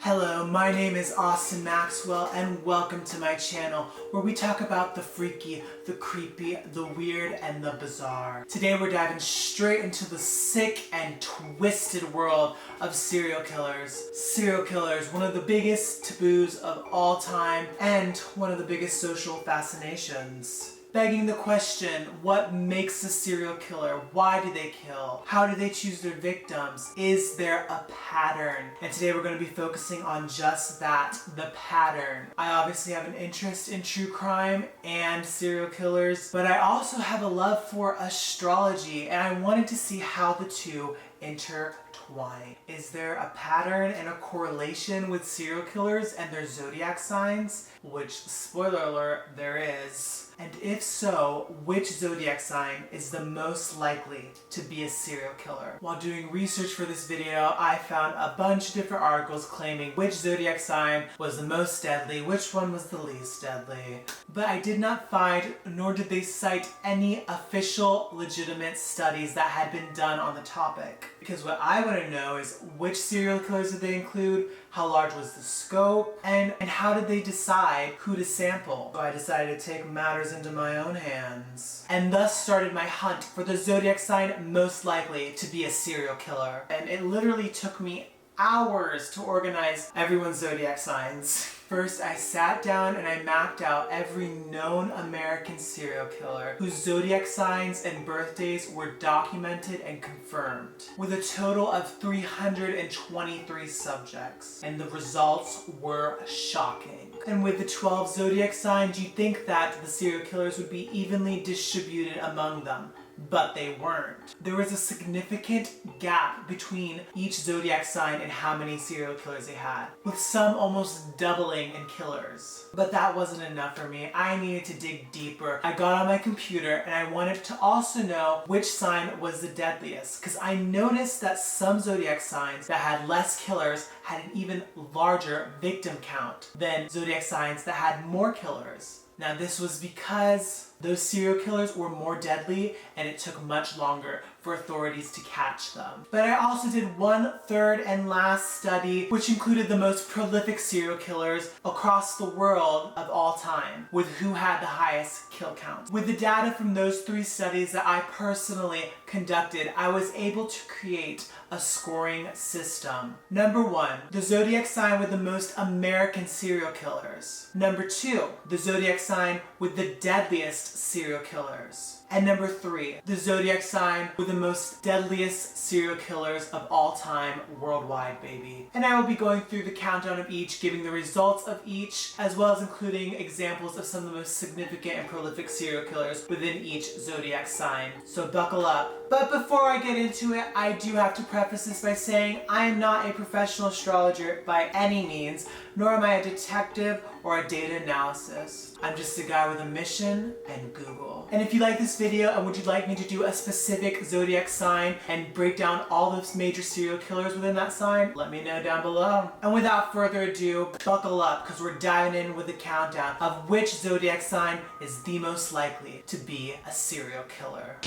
Hello, my name is Austin Maxwell and welcome to my channel where we talk about the freaky, the creepy, the weird, and the bizarre. Today we're diving straight into the sick and twisted world of serial killers. Serial killers, one of the biggest taboos of all time and one of the biggest social fascinations. Begging the question, what makes a serial killer? Why do they kill? How do they choose their victims? Is there a pattern? And today we're going to be focusing on just that, the pattern. I obviously have an interest in true crime and serial killers, but I also have a love for astrology, and I wanted to see how the two intertwine. Is there a pattern and a correlation with serial killers and their zodiac signs? Which, spoiler alert, there is. And if so, which zodiac sign is the most likely to be a serial killer? While doing research for this video, I found a bunch of different articles claiming which zodiac sign was the most deadly, which one was the least deadly. But I did not find, nor did they cite, any official, legitimate studies that had been done on the topic. Because what I want to know is which serial killers did they include, how large was the scope, and how did they decide who to sample? So I decided to take matters into my own hands, and thus started my hunt for the zodiac sign most likely to be a serial killer. And it literally took me hours to organize everyone's zodiac signs. First, I sat down and I mapped out every known American serial killer whose zodiac signs and birthdays were documented and confirmed, with a total of 323 subjects, and the results were shocking. And with the 12 zodiac signs, you'd think that the serial killers would be evenly distributed among them. But they weren't. There was a significant gap between each zodiac sign and how many serial killers they had, with some almost doubling in killers. But that wasn't enough for me. I needed to dig deeper. I got on my computer and I wanted to also know which sign was the deadliest, because I noticed that some zodiac signs that had less killers had an even larger victim count than zodiac signs that had more killers. Now this was because those serial killers were more deadly and it took much longer for authorities to catch them. But I also did one third and last study, which included the most prolific serial killers across the world of all time, with who had the highest kill count. With the data from those three studies that I personally conducted, I was able to create a scoring system. Number 1, the zodiac sign with the most American serial killers. Number 2, the zodiac sign with the deadliest serial killers. And number 3, the zodiac sign with the most deadliest serial killers of all time worldwide, baby. And I will be going through the countdown of each, giving the results of each, as well as including examples of some of the most significant and prolific serial killers within each zodiac sign. So buckle up. But before I get into it, I do have to preface this by saying I am not a professional astrologer by any means, nor am I a detective or a data analysis. I'm just a guy with a mission and Google. And if you like this video and would you like me to do a specific zodiac sign and break down all those major serial killers within that sign, let me know down below. And without further ado, buckle up, because we're diving in with a countdown of which zodiac sign is the most likely to be a serial killer.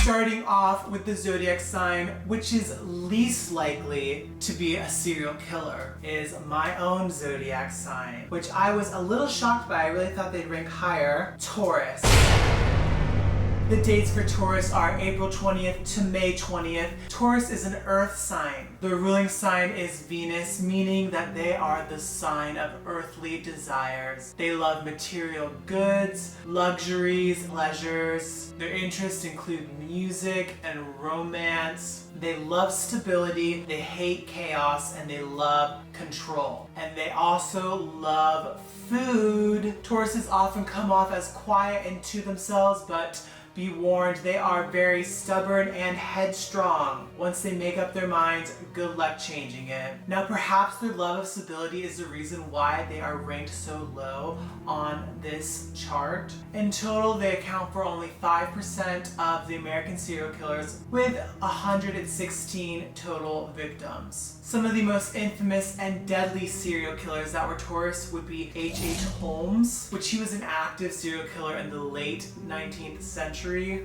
Starting off with the zodiac sign, which is least likely to be a serial killer, is my own zodiac sign, which I was a little shocked by. I really thought they'd rank higher. Taurus. The dates for Taurus are April 20th to May 20th. Taurus is an earth sign. The ruling sign is Venus, meaning that they are the sign of earthly desires. They love material goods, luxuries, pleasures. Their interests include music and romance. They love stability, they hate chaos, and they love control. And they also love food. Tauruses often come off as quiet and to themselves, but Be warned, they are very stubborn and headstrong. Once they make up their minds, good luck changing it. Now perhaps their love of stability is the reason why they are ranked so low on this chart. In total, they account for only 5% of the American serial killers, with 116 total victims. Some of the most infamous and deadly serial killers that were Taurus would be H.H. Holmes, which he was an active serial killer in the late 19th century.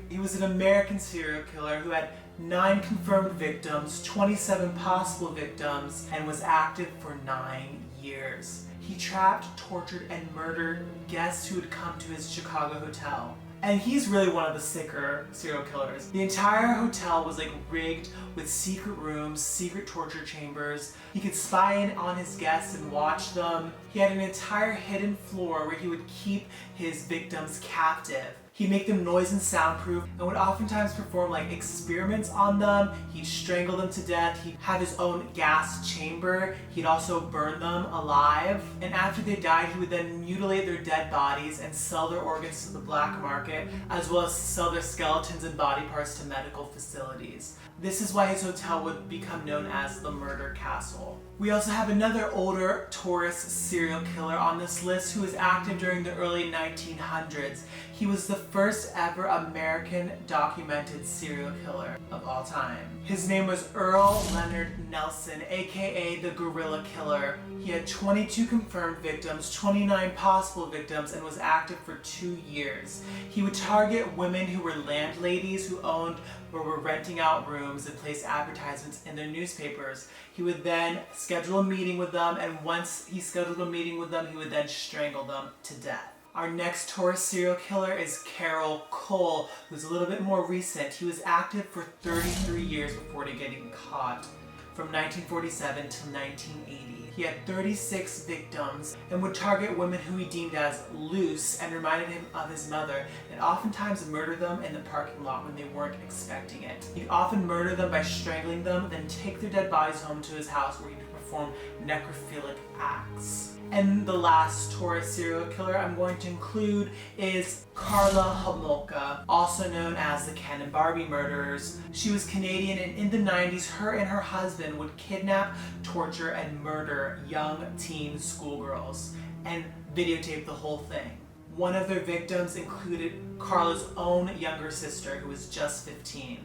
He was an American serial killer who had 9 confirmed victims, 27 possible victims, and was active for 9 years. He trapped, tortured, and murdered guests who would come to his Chicago hotel. And he's really one of the sicker serial killers. The entire hotel was like rigged with secret rooms, secret torture chambers. He could spy in on his guests and watch them. He had an entire hidden floor where he would keep his victims captive. He'd make them noise and soundproof and would oftentimes perform like experiments on them. He'd strangle them to death. He'd have his own gas chamber. He'd also burn them alive. And after they died, he would then mutilate their dead bodies and sell their organs to the black market, as well as sell their skeletons and body parts to medical facilities. This is why his hotel would become known as the Murder Castle. We also have another older Taurus serial killer on this list who was active during the early 1900s. He was the first ever American documented serial killer of all time. His name was Earl Leonard Nelson, aka the Gorilla Killer. He had 22 confirmed victims, 29 possible victims, and was active for 2 years. He would target women who were landladies who owned or were renting out rooms and place advertisements in their newspapers. He would then schedule a meeting with them, and once he scheduled a meeting with them, he would then strangle them to death. Our next Taurus serial killer is Carol Cole, who's a little bit more recent. He was active for 33 years before getting caught, from 1947 to 1980. He had 36 victims and would target women who he deemed as loose and reminded him of his mother, and oftentimes murder them in the parking lot when they weren't expecting it. He'd often murder them by strangling them, then take their dead bodies home to his house where he'd perform necrophilic acts. And the last Taurus serial killer I'm going to include is Karla Homolka, also known as the Ken and Barbie murderers. She was Canadian, and in the 90s, her and her husband would kidnap, torture, and murder young teen schoolgirls and videotape the whole thing. One of their victims included Karla's own younger sister, who was just 15.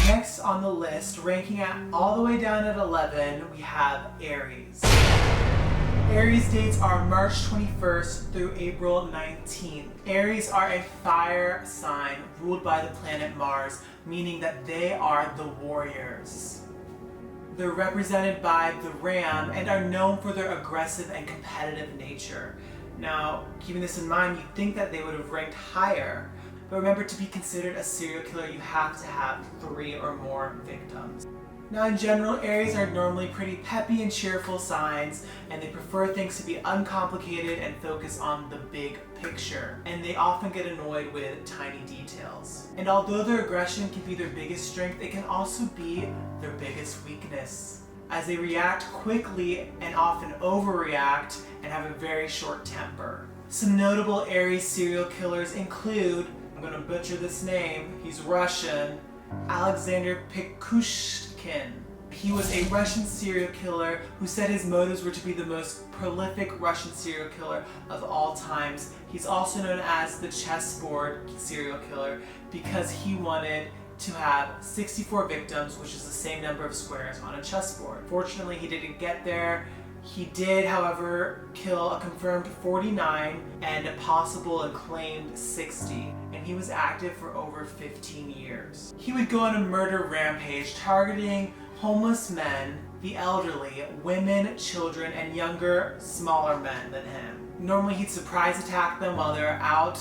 Next on the list, ranking all the way down at 11, we have Aries. Aries dates are March 21st through April 19th. Aries are a fire sign ruled by the planet Mars, meaning that they are the warriors. They're represented by the ram and are known for their aggressive and competitive nature. Now, keeping this in mind, you'd think that they would have ranked higher, but remember, to be considered a serial killer, you have to have 3 or more victims. Now, in general, Aries are normally pretty peppy and cheerful signs, and they prefer things to be uncomplicated and focus on the big picture. And they often get annoyed with tiny details. And although their aggression can be their biggest strength, it can also be their biggest weakness, as they react quickly and often overreact and have a very short temper. Some notable Aries serial killers include, I'm gonna butcher this name, he's Russian, Alexander Pikushkin. He was a Russian serial killer who said his motives were to be the most prolific Russian serial killer of all times. He's also known as the chessboard serial killer because he wanted to have 64 victims, which is the same number of squares on a chessboard. Fortunately, he didn't get there. He did, however, kill a confirmed 49 and a possible and claimed 60, and he was active for over 15 years. He would go on a murder rampage targeting homeless men, the elderly, women, children, and younger, smaller men than him. Normally he'd surprise attack them while they're out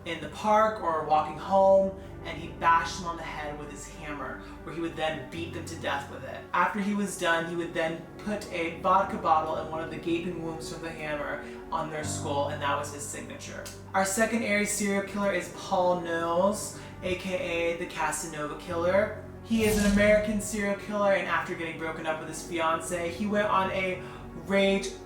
in the park or walking home, and he'd bash them on the head with his hammer, where he would then beat them to death with it. After he was done, he would then put a vodka bottle in one of the gaping wounds from the hammer on their skull, and that was his signature. Our second Aries serial killer is Paul Knowles, aka the Casanova Killer. He is an American serial killer, and after getting broken up with his fiancée, he went on a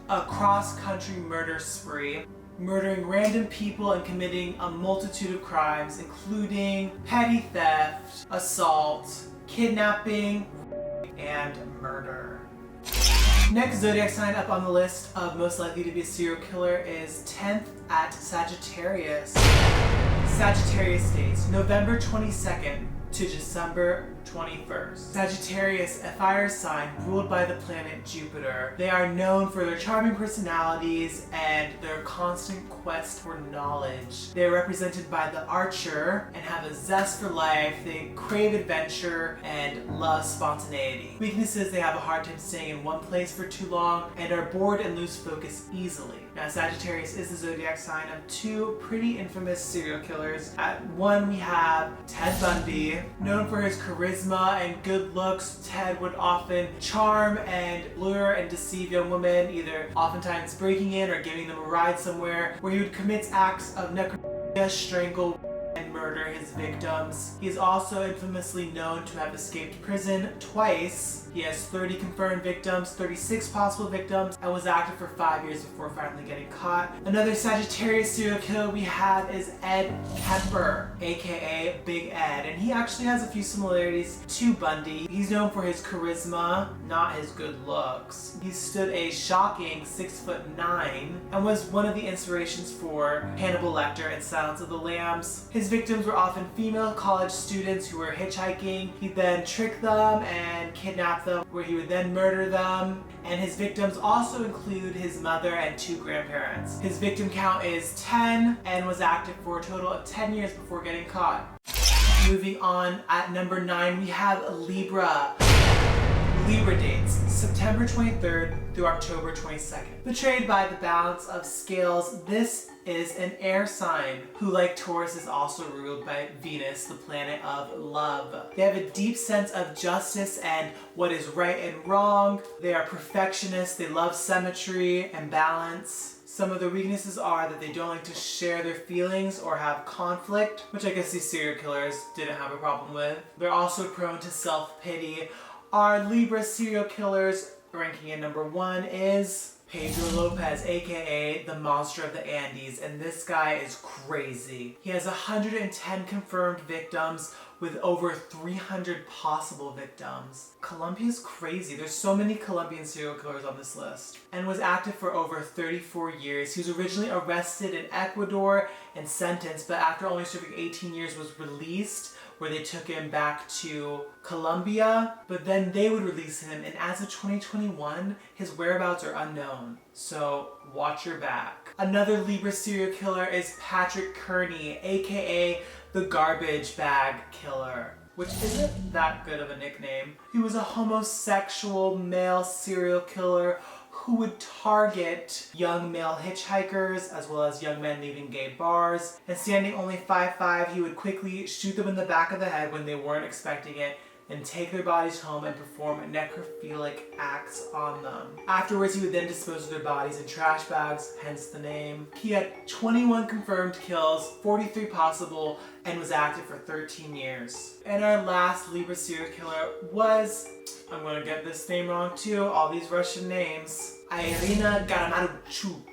cross-country murder spree. murdering random people and committing a multitude of crimes, including petty theft, assault, kidnapping, and murder. Next zodiac sign up on the list of most likely to be a serial killer is 10th at Sagittarius. Sagittarius dates November 22nd to December 21st. Sagittarius, a fire sign ruled by the planet Jupiter. They are known for their charming personalities and their constant quest for knowledge. They are represented by the archer and have a zest for life. They crave adventure and love spontaneity. Weaknesses: they have a hard time staying in one place for too long and are bored and lose focus easily. Now, Sagittarius is the zodiac sign of two pretty infamous serial killers. At one, we have Ted Bundy. Known for his charisma and good looks, Ted would often charm and lure and deceive young women, either oftentimes breaking in or giving them a ride somewhere, where he would commit acts of necrophilia, strangle, and murder his victims. He is also infamously known to have escaped prison twice. He has 30 confirmed victims, 36 possible victims, and was active for 5 years before finally getting caught. Another Sagittarius serial killer we have is Ed Kemper, aka Big Ed, and he actually has a few similarities to Bundy. He's known for his charisma, not his good looks. He stood a shocking 6'9" and was one of the inspirations for Hannibal Lecter and Silence of the Lambs. His victims were often female college students who were hitchhiking. He'd then trick them and kidnap them, where he would then murder them. And his victims also include his mother and 2 grandparents. His victim count is 10 and was active for a total of 10 years before getting caught. Moving on, at number 9 we have Libra. Libra dates September 23rd through October 22nd. Betrayed by the balance of scales, this is an air sign who, like Taurus, is also ruled by Venus, the planet of love. They have a deep sense of justice and what is right and wrong. They are perfectionists. They love symmetry and balance. Some of their weaknesses are that they don't like to share their feelings or have conflict, which I guess these serial killers didn't have a problem with. They're also prone to self-pity. Our Libra serial killers, ranking at number 1, is Pedro Lopez, aka the Monster of the Andes, and this guy is crazy. He has 110 confirmed victims with over 300 possible victims. Colombia's crazy. There's so many Colombian serial killers on this list. And was active for over 34 years. He was originally arrested in Ecuador and sentenced, but after only serving 18 years was released, where they took him back to Colombia, but then they would release him, and as of 2021, his whereabouts are unknown. So watch your back. Another Libra serial killer is Patrick Kearney, aka the Garbage Bag Killer, which isn't that good of a nickname. He was a homosexual male serial killer who would target young male hitchhikers as well as young men leaving gay bars. And standing only 5'5", he would quickly shoot them in the back of the head when they weren't expecting it and take their bodies home and perform necrophilic acts on them. Afterwards, he would then dispose of their bodies in trash bags, hence the name. He had 21 confirmed kills, 43 possible, and was active for 13 years. And our last Libra serial killer was, I'm gonna get this name wrong too, all these Russian names, Irina Garamaruchuk,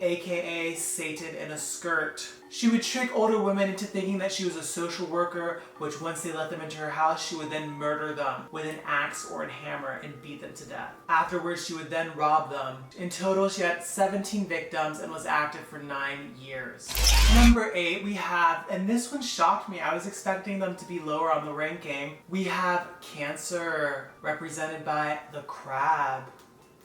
aka Satan in a Skirt. She would trick older women into thinking that she was a social worker, which once they let them into her house, she would then murder them with an axe or a hammer and beat them to death. Afterwards, she would then rob them. In total, she had 17 victims and was active for 9 years. Number 8, we have, and this one shocked me, I was expecting them to be lower on the ranking, we have Cancer, represented by the crab.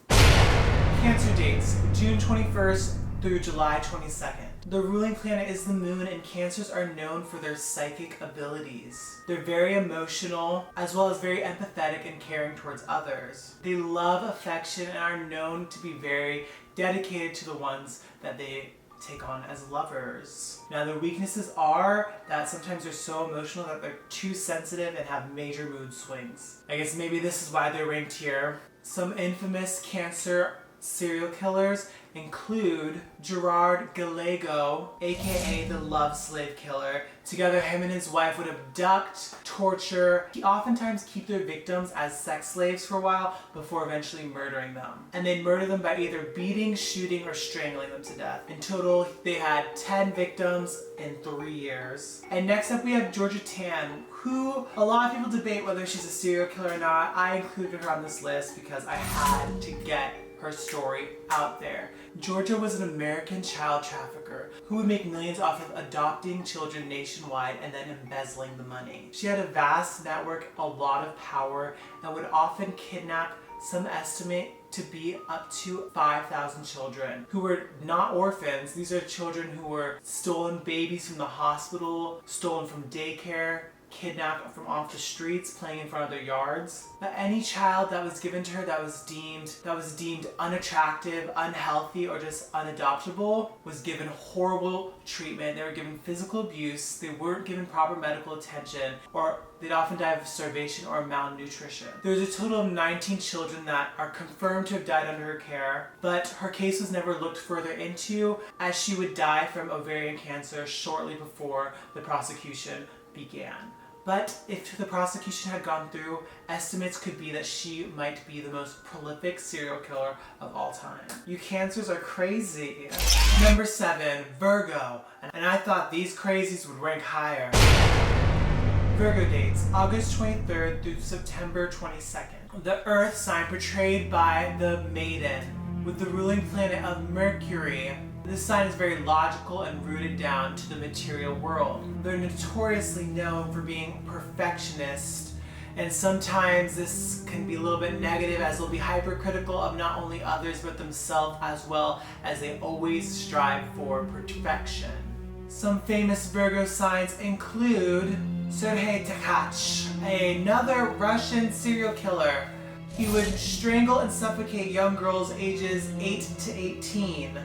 Cancer dates June 21st through July 22nd. The ruling planet is the moon, and Cancers are known for their psychic abilities. They're very emotional, as well as very empathetic and caring towards others. They love affection and are known to be very dedicated to the ones that they take on as lovers. Now, their weaknesses are that sometimes they're so emotional that they're too sensitive and have major mood swings. I guess maybe this is why they're ranked here. Some infamous Cancer serial killers include Gerard Gallego, aka the love slave killer. Together, him and his wife would abduct, torture, oftentimes keep their victims as sex slaves for a while before eventually murdering them. And they'd murder them by either beating, shooting, or strangling them to death. In total, they had 10 victims in 3 years. And next up we have Georgia Tan, who a lot of people debate whether she's a serial killer or not. I included her on this list because I had to get her story out there. Georgia was an American child trafficker who would make millions off of adopting children nationwide and then embezzling the money. She had a vast network, a lot of power, and would often kidnap, some estimate to be up to 5,000 children who were not orphans. These are children who were stolen babies from the hospital, stolen from daycare, kidnapped from off the streets, playing in front of their yards. But any child that was given to her that was deemed unattractive, unhealthy, or just unadoptable was given horrible treatment. They were given physical abuse, they weren't given proper medical attention, or they'd often die of starvation or malnutrition. There's a total of 19 children that are confirmed to have died under her care, but her case was never looked further into, as she would die from ovarian cancer shortly before the prosecution began. But if the prosecution had gone through, estimates could be that she might be the most prolific serial killer of all time. You cancers are crazy. Number 7, Virgo. And I thought these crazies would rank higher. Virgo dates, August 23rd through September 22nd. The Earth sign portrayed by the Maiden, with the ruling planet of Mercury. This sign is very logical and rooted down to the material world. They're notoriously known for being perfectionists, and sometimes this can be a little bit negative, as they'll be hypercritical of not only others but themselves, as well as they always strive for perfection. Some famous Virgo signs include Sergei Tkach, another Russian serial killer. He would strangle and suffocate young girls ages 8 to 18.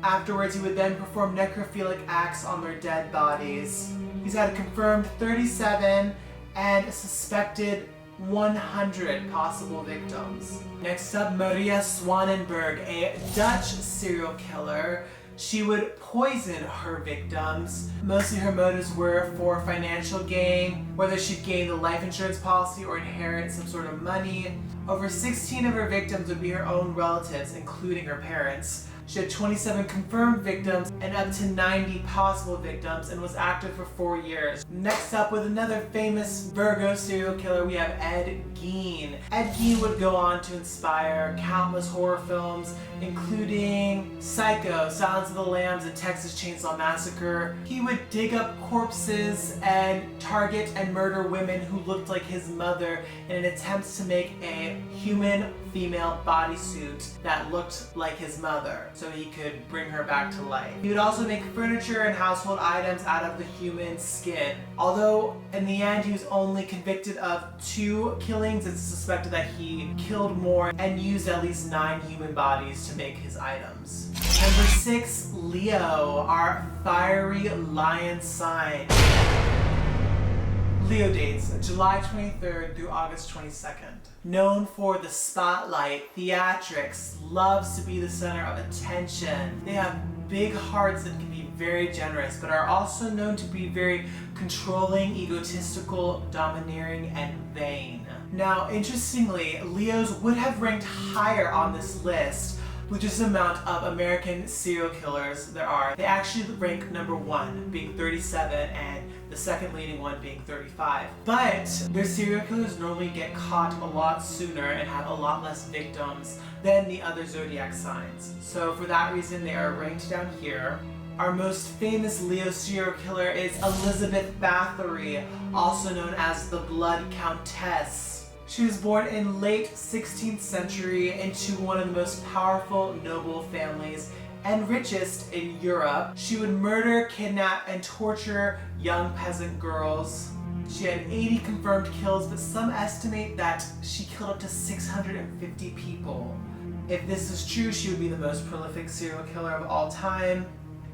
Afterwards, he would then perform necrophilic acts on their dead bodies. He's had a confirmed 37 and a suspected 100 possible victims. Next up, Maria Swanenberg, a Dutch serial killer. She would poison her victims. Mostly her motives were for financial gain, whether she'd gain the life insurance policy or inherit some sort of money. Over 16 of her victims would be her own relatives, including her parents. She had 27 confirmed victims and up to 90 possible victims, and was active for 4 years. Next up, with another famous Virgo serial killer, we have Ed Gein. Ed Gein would go on to inspire countless horror films, including Psycho, Silence of the Lambs, and Texas Chainsaw Massacre. He would dig up corpses and target and murder women who looked like his mother in an attempt to make a human female bodysuit that looked like his mother, so he could bring her back to life. He would also make furniture and household items out of the human skin. Although in the end he was only convicted of 2 killings, it's suspected that he killed more and used at least 9 human bodies to make his items. Number 6, Leo, our fiery lion sign. Leo dates, July 23rd through August 22nd. Known for the spotlight, theatrics, loves to be the center of attention. They have big hearts and can be very generous, but are also known to be very controlling, egotistical, domineering, and vain. Now, interestingly, Leos would have ranked higher on this list with just the amount of American serial killers there are. They actually rank number 1, being 37, and the second leading one being 35. But their serial killers normally get caught a lot sooner and have a lot less victims than the other zodiac signs. So for that reason, they are ranked down here. Our most famous Leo serial killer is Elizabeth Bathory, also known as the Blood Countess. She was born in late 16th century into one of the most powerful noble families and richest in Europe. She would murder, kidnap, and torture young peasant girls. She had 80 confirmed kills, but some estimate that she killed up to 650 people. If this is true, she would be the most prolific serial killer of all time.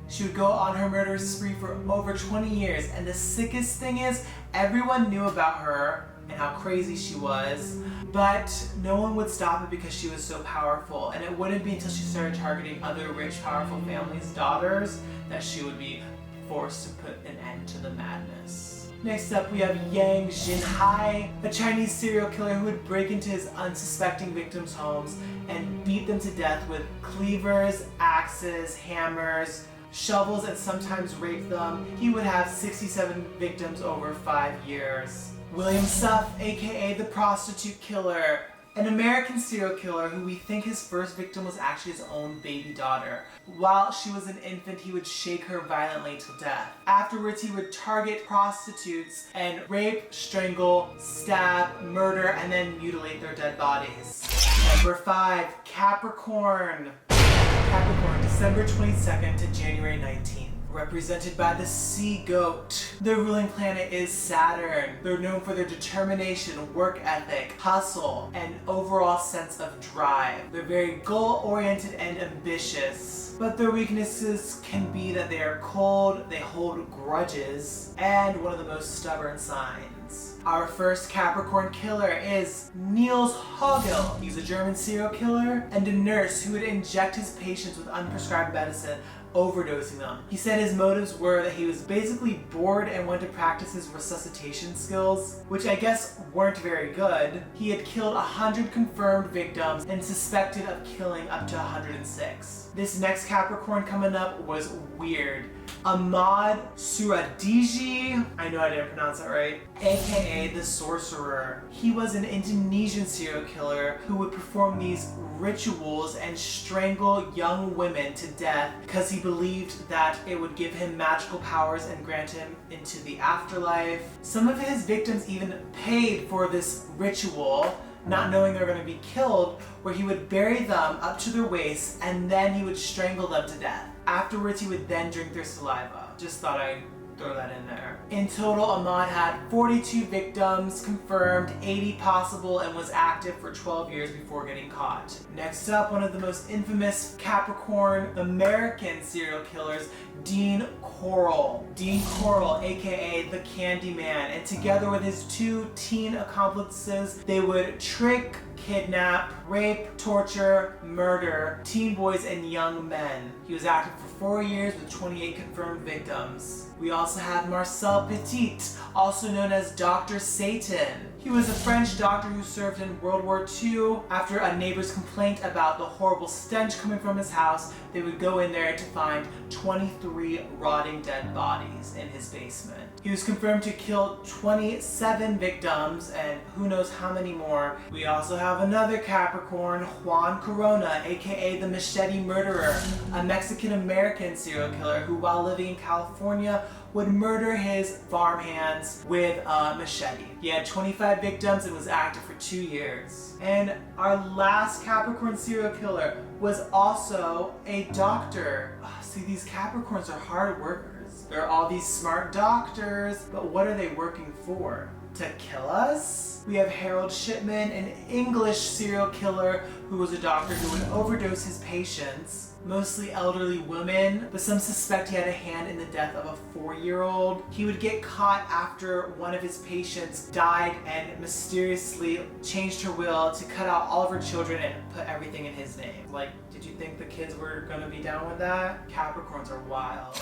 She would go on her murderous spree for over 20 years, and the sickest thing is, everyone knew about her and how crazy she was, but no one would stop it because she was so powerful. And it wouldn't be until she started targeting other rich, powerful families' daughters that she would be forced to put an end to the madness. Next up, we have Yang Jinhai, a Chinese serial killer who would break into his unsuspecting victims' homes and beat them to death with cleavers, axes, hammers, shovels, and sometimes rape them. He would have 67 victims over 5 years. William Suff, aka the Prostitute Killer, an American serial killer who we think his first victim was actually his own baby daughter. While she was an infant, he would shake her violently to death. Afterwards, he would target prostitutes and rape, strangle, stab, murder, and then mutilate their dead bodies. Number 5, Capricorn. Capricorn, December 22nd to January 19th. Represented by the sea goat. Their ruling planet is Saturn. They're known for their determination, work ethic, hustle, and overall sense of drive. They're very goal-oriented and ambitious, but their weaknesses can be that they are cold, they hold grudges, and one of the most stubborn signs. Our first Capricorn killer is Niels Hogel. He's a German serial killer and a nurse who would inject his patients with unprescribed medicine, overdosing them. He said his motives were that he was basically bored and wanted to practice his resuscitation skills, which I guess weren't very good. He had killed 100 confirmed victims and suspected of killing up to 106. This next Capricorn coming up was weird. Ahmad Suradiji, I know I didn't pronounce that right, aka the Sorcerer. He was an Indonesian serial killer who would perform these rituals and strangle young women to death because he believed that it would give him magical powers and grant him into the afterlife. Some of his victims even paid for this ritual, not knowing they were going to be killed, where he would bury them up to their waists and then he would strangle them to death. Afterwards, he would then drink their saliva. Just thought I'd throw that in there. In total, Ahmad had 42 victims confirmed, 80 possible, and was active for 12 years before getting caught. Next up, one of the most infamous Capricorn American serial killers, Dean Corll. Dean Corll, aka the Candyman, and together with his 2 teen accomplices, they would trick, kidnap, rape, torture, murder teen boys and young men. He was active for 4 years with 28 confirmed victims. We also have Marcel Petit, also known as Dr. Satan. He was a French doctor who served in World War II. After a neighbor's complaint about the horrible stench coming from his house, they would go in there to find 23 rotting dead bodies in his basement. He was confirmed to kill 27 victims and who knows how many more. We also have another Capricorn, Juan Corona, aka the Machete Murderer, a Mexican-American serial killer who, while living in California, would murder his farmhands with a machete. He had 25 victims and was active for 2 years. And our last Capricorn serial killer was also a doctor. See, these Capricorns are hard workers. They're all these smart doctors, but what are they working for? To kill us? We have Harold Shipman, an English serial killer who was a doctor who would overdose his patients, mostly elderly women, but some suspect he had a hand in the death of a 4-year-old. He would get caught after one of his patients died and mysteriously changed her will to cut out all of her children and put everything in his name. Like, did you think the kids were gonna be down with that? Capricorns are wild.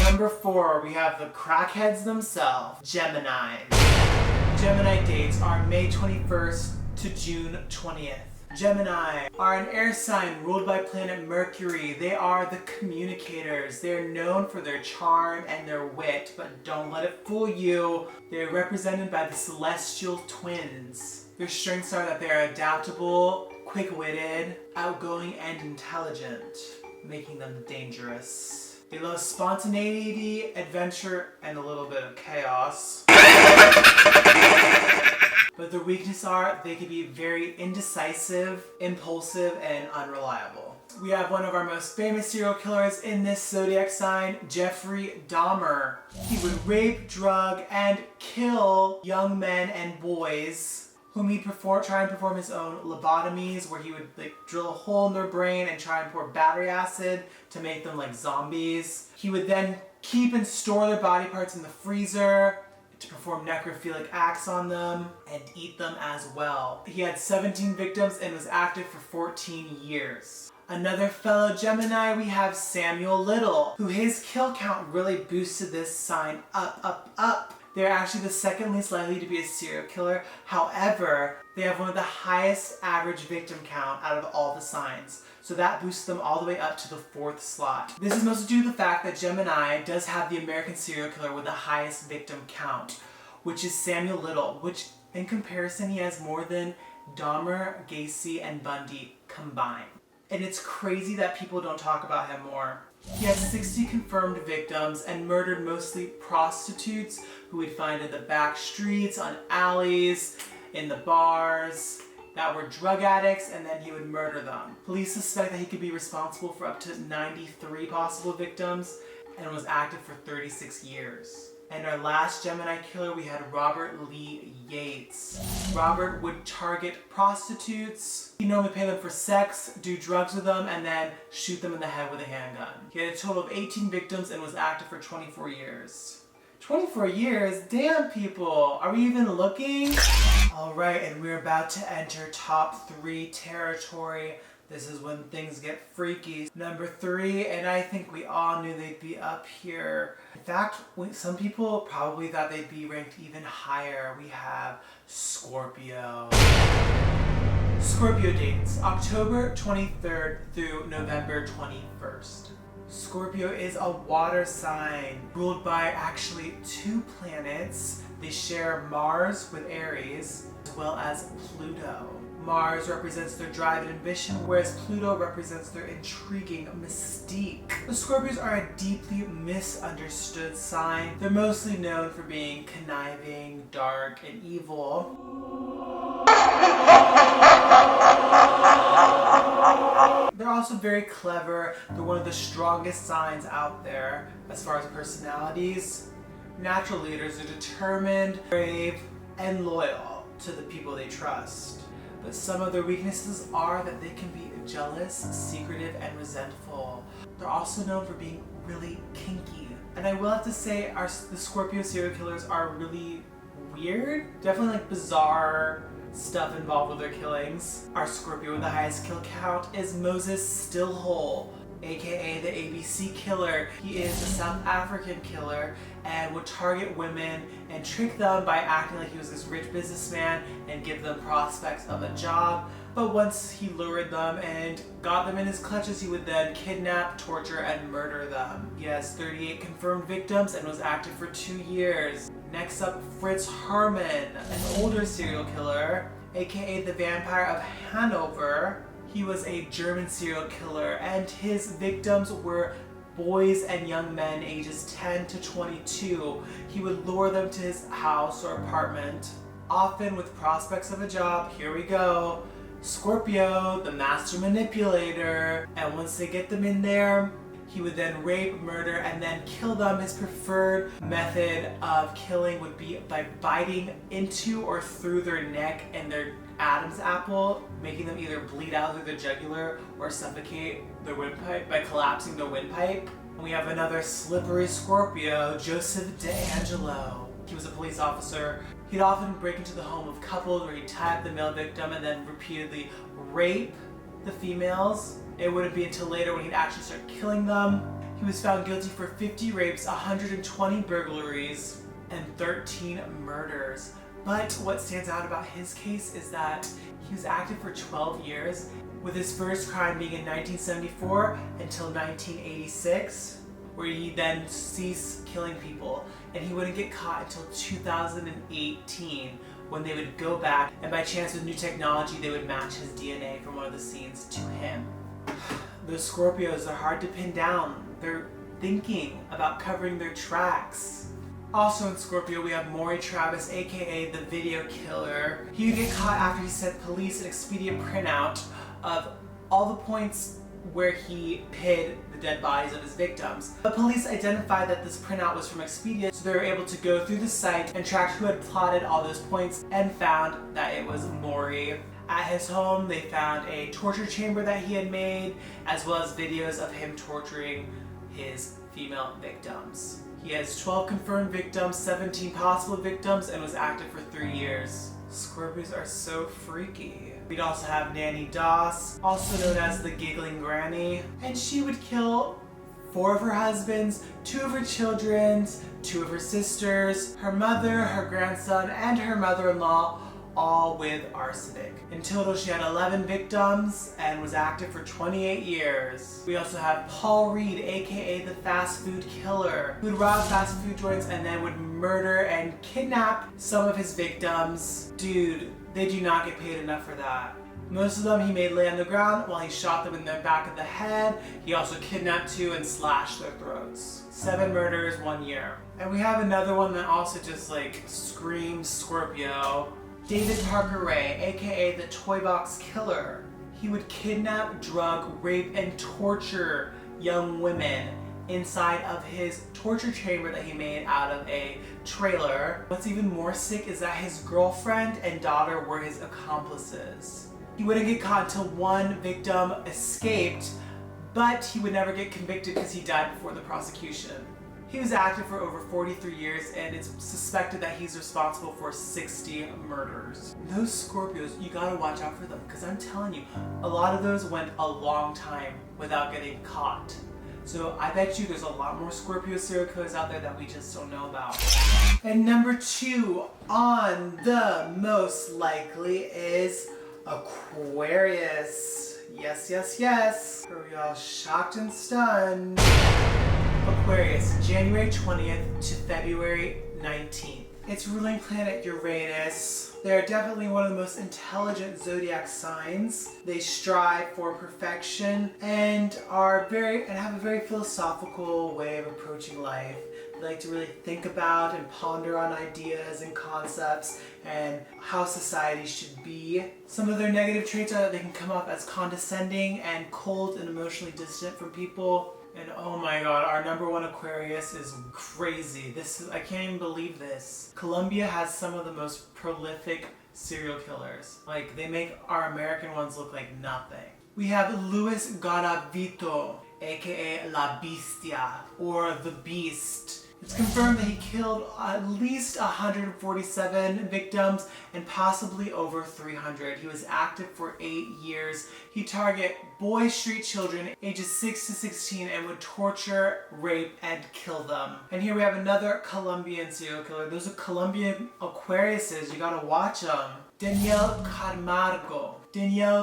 Number 4, we have the crackheads themselves, Gemini. Gemini dates are May 21st to June 20th. Gemini are an air sign ruled by planet Mercury. They are the communicators. They're known for their charm and their wit, but don't let it fool you. They're represented by the celestial twins. Their strengths are that they're adaptable, quick-witted, outgoing, and intelligent, making them dangerous. They love spontaneity, adventure, and a little bit of chaos. But their weaknesses are they can be very indecisive, impulsive, and unreliable. We have one of our most famous serial killers in this zodiac sign, Jeffrey Dahmer. He would rape, drug, and kill young men and boys whom he'd try and perform his own lobotomies, where he would drill a hole in their brain and try and pour battery acid to make them like zombies. He would then keep and store their body parts in the freezer, to perform necrophilic acts on them and eat them as well. He had 17 victims and was active for 14 years. Another fellow Gemini, we have Samuel Little, who his kill count really boosted this sign up. They're actually the second least likely to be a serial killer. However, they have one of the highest average victim count out of all the signs. So that boosts them all the way up to the 4th slot. This is mostly due to the fact that Gemini does have the American serial killer with the highest victim count, which is Samuel Little, which in comparison he has more than Dahmer, Gacy, and Bundy combined. And it's crazy that people don't talk about him more. He has 60 confirmed victims and murdered mostly prostitutes who we'd find in the back streets, on alleys, in the bars, that were drug addicts, and then he would murder them. Police suspect that he could be responsible for up to 93 possible victims and was active for 36 years. And our last Gemini killer, we had Robert Lee Yates. Robert would target prostitutes. He'd normally pay them for sex, do drugs with them, and then shoot them in the head with a handgun. He had a total of 18 victims and was active for 24 years. 24 years? Damn, people! Are we even looking? Alright, and we're about to enter top 3 territory. This is when things get freaky. Number 3, and I think we all knew they'd be up here. In fact, some people probably thought they'd be ranked even higher. We have Scorpio. Scorpio dates, October 23rd through November 21st. Scorpio is a water sign ruled by actually 2 planets. They share Mars with Aries as well as Pluto. Mars represents their drive and ambition, whereas Pluto represents their intriguing mystique. The Scorpios are a deeply misunderstood sign. They're mostly known for being conniving, dark, and evil. They're also very clever. They're one of the strongest signs out there as far as personalities. Natural leaders are determined, brave, and loyal to the people they trust. But some of their weaknesses are that they can be jealous, secretive, and resentful. They're also known for being really kinky. And I will have to say the Scorpio serial killers are really weird. Definitely like bizarre stuff involved with their killings. Our Scorpio with the highest kill count is Moses Stillhole, aka the ABC killer. He is a South African killer and would target women and trick them by acting like he was this rich businessman and give them prospects of a job. But once he lured them and got them in his clutches, he would then kidnap, torture, and murder them. He has 38 confirmed victims and was active for 2 years. Next up, Fritz Hermann, an older serial killer, aka the Vampire of Hanover. He was a German serial killer, and his victims were boys and young men ages 10 to 22. He would lure them to his house or apartment, often with prospects of a job. Here we go. Scorpio, the master manipulator. And once they get them in there, he would then rape, murder, and then kill them. His preferred method of killing would be by biting into or through their neck and their Adam's apple, making them either bleed out through the jugular or suffocate their windpipe by collapsing their windpipe. And we have another slippery Scorpio, Joseph DeAngelo. He was a police officer. He'd often break into the home of couples where he'd tie up the male victim and then repeatedly rape the females. It wouldn't be until later when he'd actually start killing them. He was found guilty for 50 rapes, 120 burglaries, and 13 murders. But what stands out about his case is that he was active for 12 years, with his first crime being in 1974 until 1986, where he then ceased killing people. And he wouldn't get caught until 2018, when they would go back, and by chance with new technology, they would match his DNA from one of the scenes to him. The Scorpios are hard to pin down. They're thinking about covering their tracks. Also in Scorpio, we have Maury Travis, aka the video killer. He would get caught after he sent police an Expedia printout of all the points where he hid the dead bodies of his victims. But police identified that this printout was from Expedia, so they were able to go through the site and track who had plotted all those points and found that it was Maury. At his home, they found a torture chamber that he had made, as well as videos of him torturing his female victims. He has 12 confirmed victims, 17 possible victims, and was active for 3 years. Scorpios are so freaky. We'd also have Nanny Doss, also known as the Giggling Granny, and she would kill 4 of her husbands, 2 of her children, 2 of her sisters, her mother, her grandson, and her mother-in-law, all with arsenic. In total, she had 11 victims and was active for 28 years. We also have Paul Reed, aka the fast food killer, who would rob fast food joints and then would murder and kidnap some of his victims. Dude, they do not get paid enough for that. Most of them he made lay on the ground while he shot them in the back of the head. He also kidnapped 2 and slashed their throats. 7 murders, 1 year. And we have another one that also just like screams Scorpio. David Parker Ray, aka the Toy Box Killer. He would kidnap, drug, rape, and torture young women inside of his torture chamber that he made out of a trailer. What's even more sick is that his girlfriend and daughter were his accomplices. He wouldn't get caught until 1 victim escaped, but he would never get convicted because he died before the prosecution. He was active for over 43 years, and it's suspected that he's responsible for 60 murders. Those Scorpios, you gotta watch out for them, because I'm telling you, a lot of those went a long time without getting caught. So I bet you there's a lot more Scorpio serial killers out there that we just don't know about. And number 2 on the most likely is Aquarius. Yes, yes, yes. Are we all shocked and stunned? Aquarius, January 20th to February 19th. Its ruling planet Uranus. They're definitely one of the most intelligent zodiac signs. They strive for perfection and have a very philosophical way of approaching life. They like to really think about and ponder on ideas and concepts and how society should be. Some of their negative traits are that they can come off as condescending and cold and emotionally distant from people. And oh my god, our number 1 Aquarius is crazy. I can't even believe this. Colombia has some of the most prolific serial killers. Like, they make our American ones look like nothing. We have Luis Garavito, aka La Bestia, or the Beast. It's confirmed that he killed at least 147 victims and possibly over 300. He was active for 8 years. He targeted boy street children ages 6 to 16 and would torture, rape, and kill them. And here we have another Colombian serial killer. Those are Colombian Aquariuses. You gotta watch them. Daniel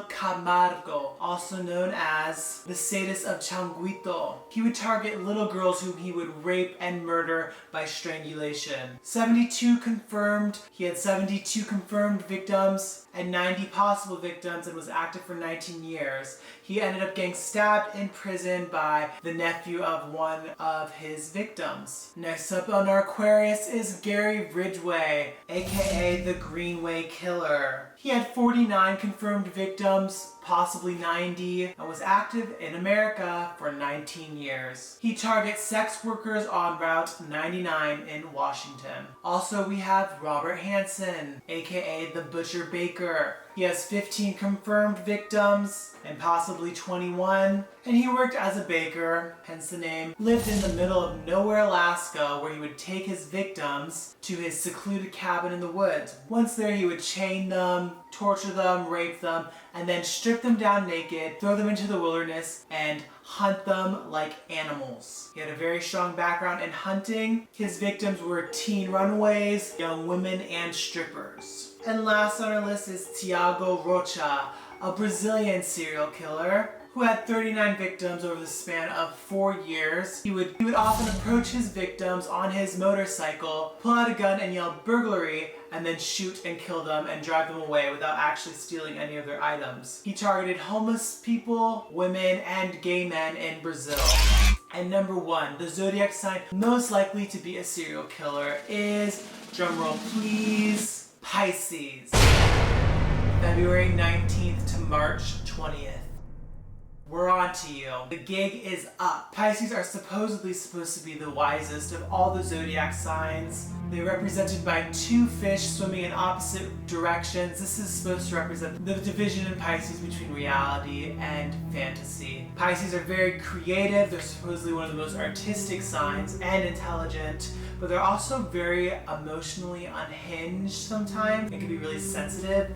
Camargo, also known as the sadist of Changuito. He would target little girls whom he would rape and murder by strangulation. 72 confirmed. He had 72 confirmed victims and 90 possible victims and was active for 19 years. He ended up getting stabbed in prison by the nephew of one of his victims. Next up on our Aquarius is Gary Ridgway, aka the Greenway Killer. He had 49 confirmed victims, possibly 90, and was active in America for 19 years. He targets sex workers on Route 99 in Washington. Also, we have Robert Hansen, aka the Butcher Baker. He has 15 confirmed victims and possibly 21, and he worked as a baker, hence the name. Lived in the middle of nowhere, Alaska, where he would take his victims to his secluded cabin in the woods. Once there, he would chain them, torture them, rape them, and then strip them down naked, throw them into the wilderness, and hunt them like animals. He had a very strong background in hunting. His victims were teen runaways, young women, and strippers. And last on our list is Tiago Rocha, a Brazilian serial killer who had 39 victims over the span of 4 years. He would often approach his victims on his motorcycle, pull out a gun and yell burglary, and then shoot and kill them and drive them away without actually stealing any of their items. He targeted homeless people, women, and gay men in Brazil. And number 1, the zodiac sign most likely to be a serial killer is, drumroll please, Pisces. February 19th to March 20th. we're on to you. The gig is up. Pisces are supposedly supposed to be the wisest of all the zodiac signs. They're represented by two fish swimming in opposite directions. This is supposed to represent the division in Pisces between reality and fantasy. Pisces are very creative. They're supposedly one of the most artistic signs and intelligent, but they're also very emotionally unhinged sometimes. It can be really sensitive.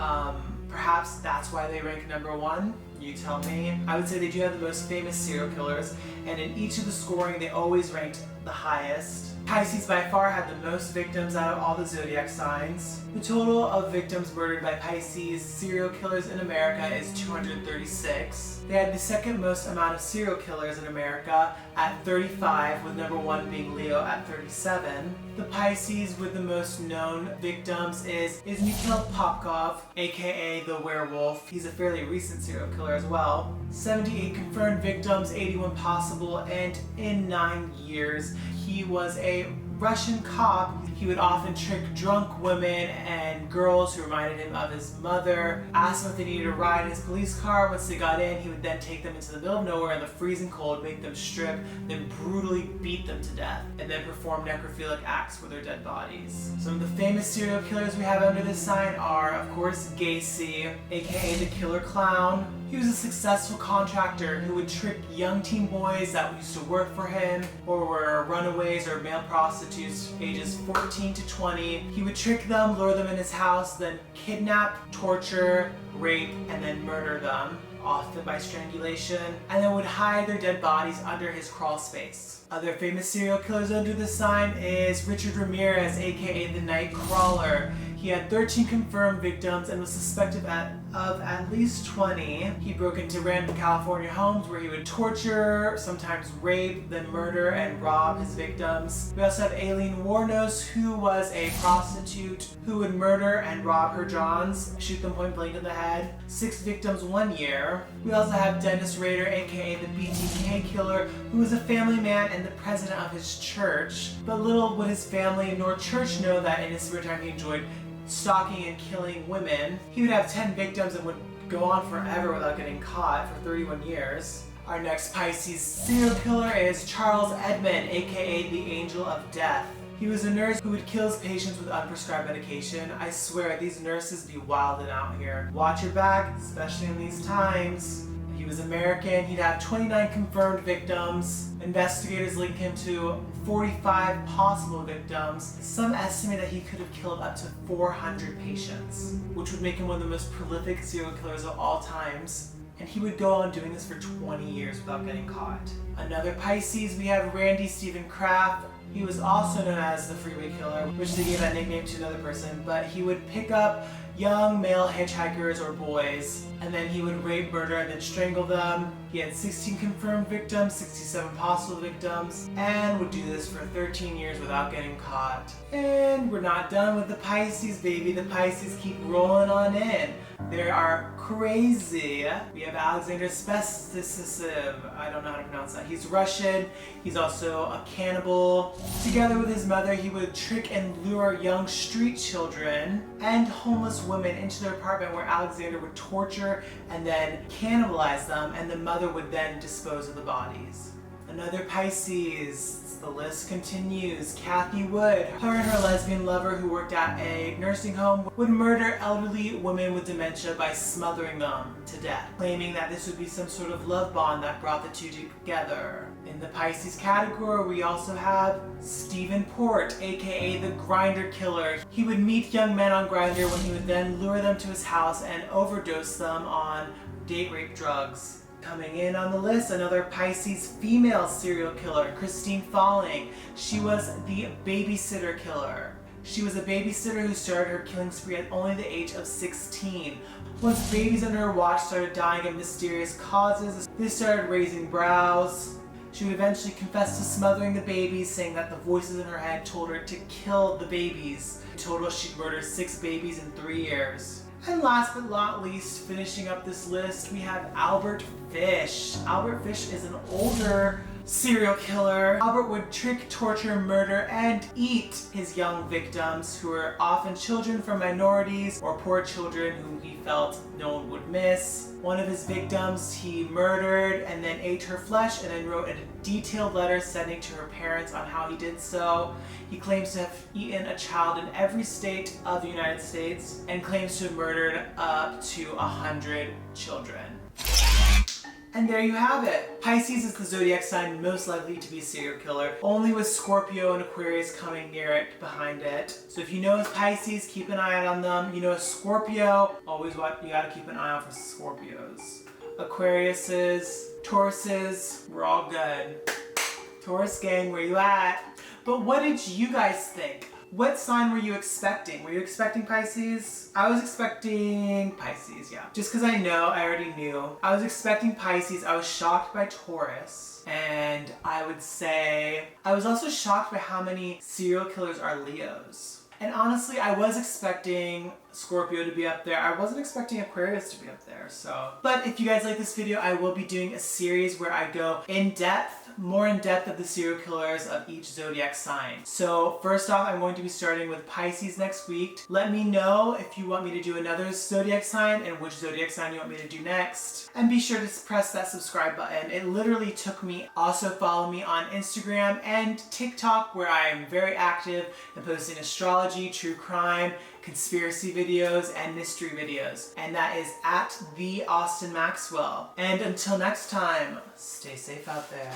Perhaps that's why they rank number one. You tell me. I would say they do have the most famous serial killers, and in each of the scoring, they always ranked the highest. Pisces by far had the most victims out of all the zodiac signs. The total of victims murdered by Pisces serial killers in America is 236. They had the second most amount of serial killers in America at 35, with number one being Leo at 37. The Pisces with the most known victims is Mikhail Popkov, aka the werewolf. He's a fairly recent serial killer as well. 78 confirmed victims, 81 possible, and in 9 years, he was a Russian cop. He would often trick drunk women and girls who reminded him of his mother, ask them if they needed a ride in his police car. Once they got in, he would then take them into the middle of nowhere in the freezing cold, make them strip, then brutally beat them to death, and then perform necrophilic acts with their dead bodies. Some of the famous serial killers we have under this sign are, of course, Gacy, aka the Killer Clown. He was a successful contractor who would trick young teen boys that used to work for him or were runaways or male prostitutes ages 14 to 20. He would trick them, lure them in his house, then kidnap, torture, rape, and then murder them, often by strangulation, and then would hide their dead bodies under his crawl space. Other famous serial killers under this sign is Richard Ramirez, aka the Night Crawler. He had 13 confirmed victims and was suspected of at least 20. He broke into random California homes where he would torture, sometimes rape, then murder and rob his victims. We also have Aileen Wuornos, who was a prostitute who would murder and rob her Johns, shoot them point blank in the head. 6 victims 1 year. We also have Dennis Rader, aka the BTK killer, who was a family man and the president of his church. But little would his family nor church know that in his spare time he enjoyed stalking and killing women. He would have 10 victims and would go on forever without getting caught for 31 years. Our next Pisces serial killer is Charles Edmond, aka the Angel of Death. He was a nurse who would kill his patients with unprescribed medication. I swear, these nurses be wildin' out here. Watch your back, especially in these times. He was American. He'd have 29 confirmed victims. Investigators link him to 45 possible victims. Some estimate that he could have killed up to 400 patients, which would make him one of the most prolific serial killers of all times. And he would go on doing this for 20 years without getting caught. Another Pisces, we have Randy Stephen Kraft. He was also known as the Freeway Killer, which they gave that nickname to another person, but he would pick up young male hitchhikers or boys, and then he would rape, murder, and then strangle them. He had 16 confirmed victims, 67 possible victims, and would do this for 13 years without getting caught. And we're not done with the Pisces, baby. The Pisces keep rolling on in. They are crazy. We have Alexander Spesisiv. I don't know how to pronounce that. He's Russian. He's also a cannibal. Together with his mother, he would trick and lure young street children and homeless women into their apartment where Alexander would torture and then cannibalize them, and the mother would then dispose of the bodies. Another Pisces. The list continues. Kathy Wood, her and her lesbian lover who worked at a nursing home, would murder elderly women with dementia by smothering them to death, claiming that this would be some sort of love bond that brought the two together. In the Pisces category, we also have Stephen Port, aka the Grinder Killer. He would meet young men on Grindr when he would then lure them to his house and overdose them on date rape drugs. Coming in on the list, another Pisces female serial killer, Christine Falling. She was the babysitter killer. She was a babysitter who started her killing spree at only the age of 16. Once babies under her watch started dying of mysterious causes, they started raising brows. She would eventually confess to smothering the babies, saying that the voices in her head told her to kill the babies. In total, she'd murdered 6 babies in 3 years. And last but not least, finishing up this list, we have Albert Fish. Albert Fish is an older serial killer. Albert would trick, torture, murder, and eat his young victims, who were often children from minorities or poor children whom he felt no one would miss. One of his victims he murdered and then ate her flesh, and then wrote a detailed letter sending to her parents on how he did so. He claims to have eaten a child in every state of the United States and claims to have murdered up to 100 children. And there you have it. Pisces is the zodiac sign most likely to be a serial killer, only with Scorpio and Aquarius coming near it, behind it. So if you know it's Pisces, keep an eye out on them. You know it's Scorpio, always you gotta keep an eye out for Scorpios. Aquariuses, Tauruses, we're all good. Taurus gang, where you at? But what did you guys think? What sign were you expecting? Were you expecting Pisces? I was expecting Pisces, yeah. Just because I already knew. I was expecting Pisces. I was shocked by Taurus. And I would say, I was also shocked by how many serial killers are Leos. And honestly, I was expecting Scorpio to be up there. I wasn't expecting Aquarius to be up there, so. But if you guys like this video, I will be doing a series where I go more in depth of the serial killers of each zodiac sign. So first off, I'm going to be starting with Pisces next week. Let me know if you want me to do another zodiac sign and which zodiac sign you want me to do next. And be sure to press that subscribe button. It literally took me. Also follow me on Instagram and TikTok, where I am very active in posting astrology, true crime, conspiracy videos, and mystery videos. And that is at the Austin Maxwell. And until next time, stay safe out there.